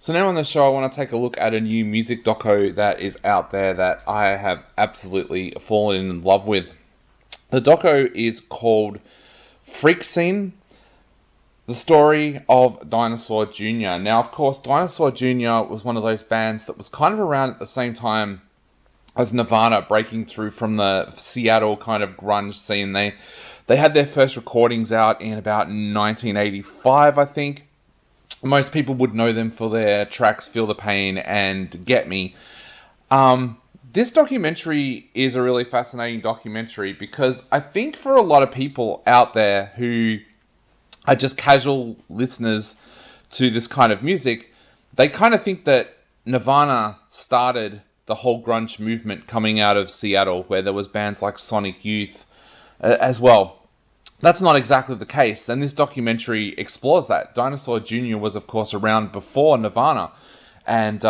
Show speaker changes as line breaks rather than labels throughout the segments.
So now on the show, I want to take a look at a new music doco that is out there that I have absolutely fallen in love with. The doco is called Freakscene, the story of Dinosaur Jr. Now, of course, Dinosaur Jr. was one of those bands that was kind of around at the same time as Nirvana, breaking through from the Seattle kind of grunge scene. They had their first recordings out in about 1985, I think. Most people would know them for their tracks Feel the Pain and Get Me. This documentary is a really fascinating documentary because I think for a lot of people out there who are just casual listeners to this kind of music, they kind of think that Nirvana started the whole grunge movement coming out of Seattle, where there was bands like Sonic Youth as well. That's not exactly the case, and this documentary explores that. Dinosaur Jr. was, of course, around before Nirvana, and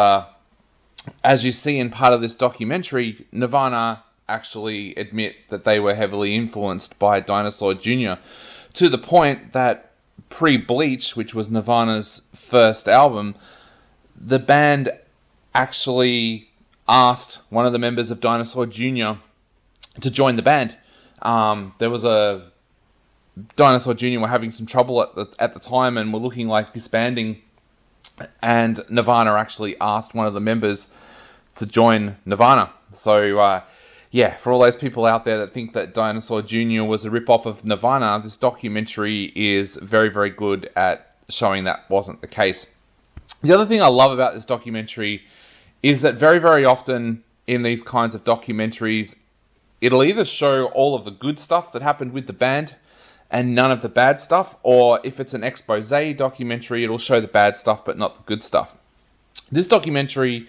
as you see in part of this documentary, Nirvana actually admit that they were heavily influenced by Dinosaur Jr., to the point that pre-Bleach, which was Nirvana's first album, the band actually asked one of the members of Dinosaur Jr. to join the band. There was a Dinosaur Jr. were having some trouble at the time and were looking like disbanding, and Nirvana actually asked one of the members to join Nirvana. So for all those people out there that think that Dinosaur Jr. was a rip-off of Nirvana, this documentary is very, very good at showing that wasn't the case. The other thing I love about this documentary is that very, very often in these kinds of documentaries, it'll either show all of the good stuff that happened with the band and none of the bad stuff, or if it's an expose documentary, it'll show the bad stuff but not the good stuff. This documentary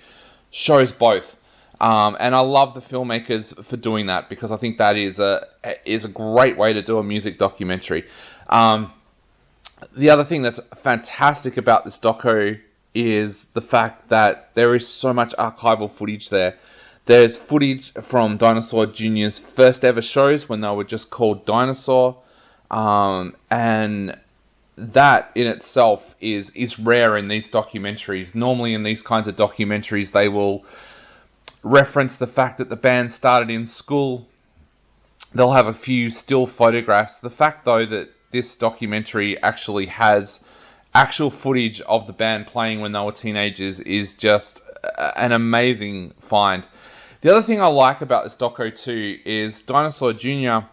shows both, and I love the filmmakers for doing that because I think that is a great way to do a music documentary. The other thing that's fantastic about this doco is the fact that there is so much archival footage there. There's footage from Dinosaur Jr.'s first ever shows when they were just called Dinosaur. And that in itself is rare in these documentaries. Normally in these kinds of documentaries, they will reference the fact that the band started in school. They'll have a few still photographs. The fact, though, that this documentary actually has actual footage of the band playing when they were teenagers is just an amazing find. The other thing I like about this doco too is Dinosaur Jr.,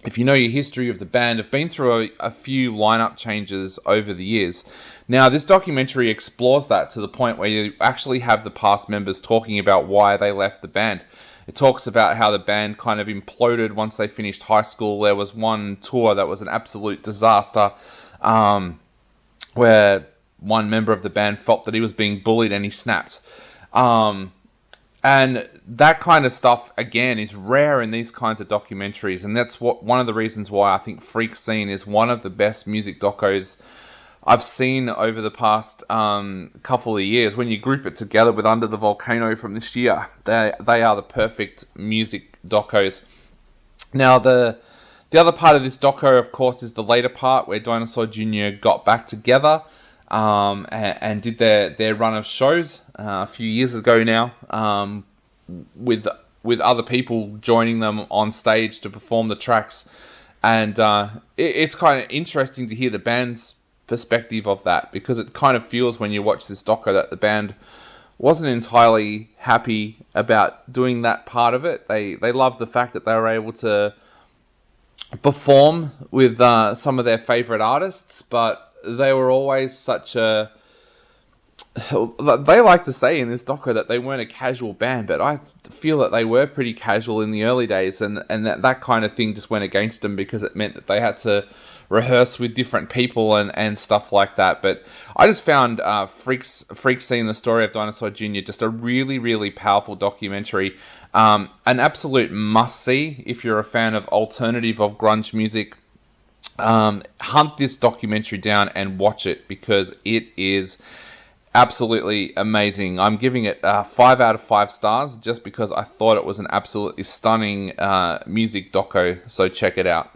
if you know your history of the band, have been through a few lineup changes over the years. Now, this documentary explores that to the point where you actually have the past members talking about why they left the band. It talks about how the band kind of imploded once they finished high school. There was one tour that was an absolute disaster, where one member of the band felt that he was being bullied and he snapped. And that kind of stuff, again, is rare in these kinds of documentaries. And that's one of the reasons why I think Freakscene is one of the best music docos I've seen over the past couple of years. When you group it together with Under the Volcano from this year, they are the perfect music docos. Now, the other part of this doco, of course, is the later part where Dinosaur Jr. got back together and did their run of shows a few years ago now, with other people joining them on stage to perform the tracks. And it's kind of interesting to hear the band's perspective of that, because it kind of feels when you watch this doco that the band wasn't entirely happy about doing that part of it. They loved the fact that they were able to perform with some of their favorite artists, but they were always such a... They like to say in this doco that they weren't a casual band, but I feel that they were pretty casual in the early days, and that kind of thing just went against them because it meant that they had to rehearse with different people and stuff like that. But I just found Freakscene, the story of Dinosaur Jr., just a really, really powerful documentary. An absolute must-see if you're a fan of alternative of grunge music. Hunt this documentary down and watch it because it is absolutely amazing. I'm giving it 5 out of 5 stars just because I thought it was an absolutely stunning music doco, so check it out.